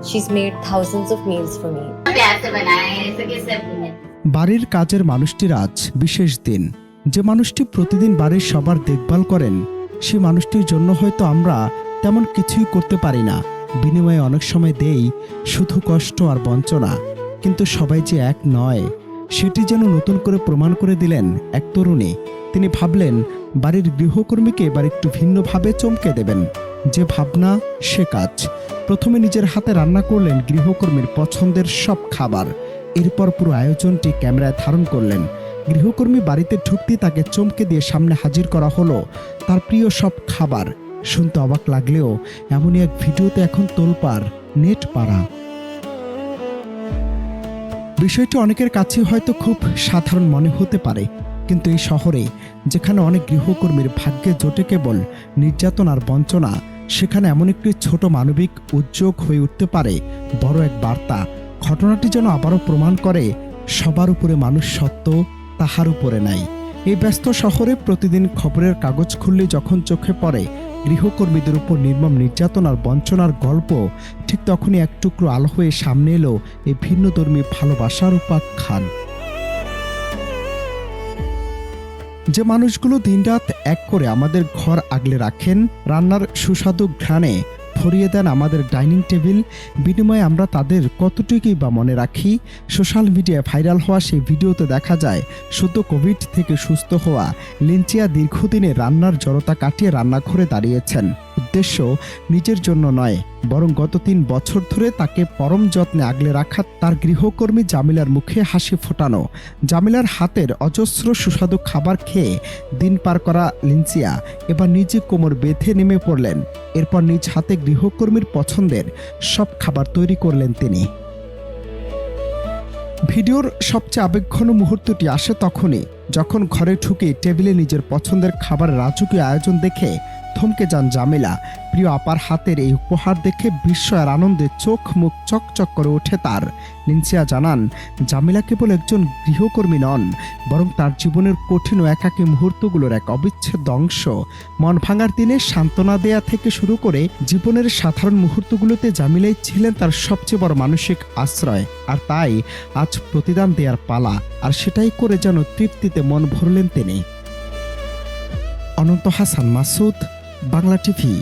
She's made thousands of meals for me. বাড়ির কাজের মানুষটির আজ বিশেষ দিন। যে মানুষটি প্রতিদিন বাড়ির সবার দেখভাল করেন, সে মানুষটির জন্য হয়তো আমরা তেমন কিছুই করতে পারি না। বিনিময়ে অনেক সময় দেই শুধু কষ্ট আর বঞ্চনা। কিন্তু সবাই যে এক নয়, সেটি যেন নতুন করে প্রমাণ করে দিলেন এক তরুণী। তিনি ভাবলেন বাড়ির গৃহকর্মীকে এবার একটু ভিন্নভাবে চমকে দেবেন। যে ভাবনা সে কাজ। প্রথমে নিজের হাতে রান্না করলেন গৃহকর্মীর পছন্দের সব খাবার। এরপর পুরো আয়োজনটি ক্যামেরায় ধারণ করলেন। গৃহকর্মী বাড়িতে ঢুকতেই তাকে চমকে দিয়ে সামনে হাজির করা হলো তার প্রিয় সব খাবার। শুনতে অবাক লাগলেও এমনই এক ভিডিওতে এখন তোলপাড় নেট পাড়া। বিষয়টি অনেকের কাছে হয়তো খুব সাধারণ মনে হতে পারে, কিন্তু এই শহরে যেখানে অনেক গৃহকর্মীর ভাগ্যে জোটে কেবল নির্যাতন আর বঞ্চনা, সেখানে এমন একটি ছোট মানবিক উদ্যোগ হয়ে উঠতে পারে বড় এক বার্তা। ঘটনাটি যেন আবারও প্রমাণ করে সবার উপরে মানুষ সত্য, তাহার উপরে নাই। এই ব্যস্ত শহরে প্রতিদিন খবরের কাগজ খুললে যখন চোখে পড়ে গৃহকর্মীদের উপর নির্মম নির্যাতন আর বঞ্চনার গল্প, ঠিক তখনই এক টুকরো আলো হয়ে সামনে এলো এই ভিন্নধর্মী ভালোবাসার উপাখ্যান। যে মানুষগুলো দিনরাত এক করে আমাদের ঘর আগলে রাখেন, রান্নার সুস্বাদু ঘ্রাণে ভরিয়ে দেন আমাদের ডাইনিং টেবিল, বিনিময়ে আমরা তাদের কতটুকুই বা মনে রাখি। সোশ্যাল মিডিয়ায় ভাইরাল হওয়া সেই ভিডিওতে দেখা যায় সদ্য কোভিড থেকে সুস্থ হওয়া লিনচিয়া দীর্ঘদিনের রান্নার জড়তা কাটিয়ে রান্নাঘরে দাঁড়িয়েছেন। উদ্দেশ্য নিজের জন্য নয়, বরং গত 3 বছর ধরে তাকে পরম যত্নে আগলে রাখা তার গৃহকর্মী জামিলার মুখে হাসি ফোটানো। জামিলার হাতের অজস্র সুস্বাদু খাবার খেয়ে দিন পার করা লিনচিয়া এবার নিজে কোমর বেঁধে নেমে পড়লেন। এরপর নিজ হাতে গৃহকর্মীর পছন্দের সব খাবার তৈরি করলেন তিনি। ভিডিওর সবচেয়ে আবেগঘন মুহূর্তটি আসে তখনই, যখন ঘরে ঢুকে টেবিলে নিজের পছন্দের খাবারের রাজকীয় আয়োজন দেখে থমকে যান জামিলা। প্রিয় আপার হাতের এই উপহার দেখে বিস্ময় আর আনন্দে চোখ মুখ চকচক করে ওঠে তার। লিনচিয়া জানান, জামিলা কেবল একজন গৃহকর্মী নন, বরং তার জীবনের কঠিন ও একাকী মুহূর্তগুলোর এক অবিচ্ছেদ্য অংশ। মন ভাঙার দিনে সান্ত্বনা দেয়া থেকে শুরু করে জীবনের সাধারণ মুহূর্তগুলোতে জামিলাই ছিলেন তার সবচেয়ে বড় মানসিক আশ্রয়। আর তাই আজ প্রতিদান দেওয়ার পালা, আর সেটাই করে যেন তৃপ্তিতে মন ভরলেন তিনি। অনন্ত হাসান মাসুদ, বাংলা টিভি।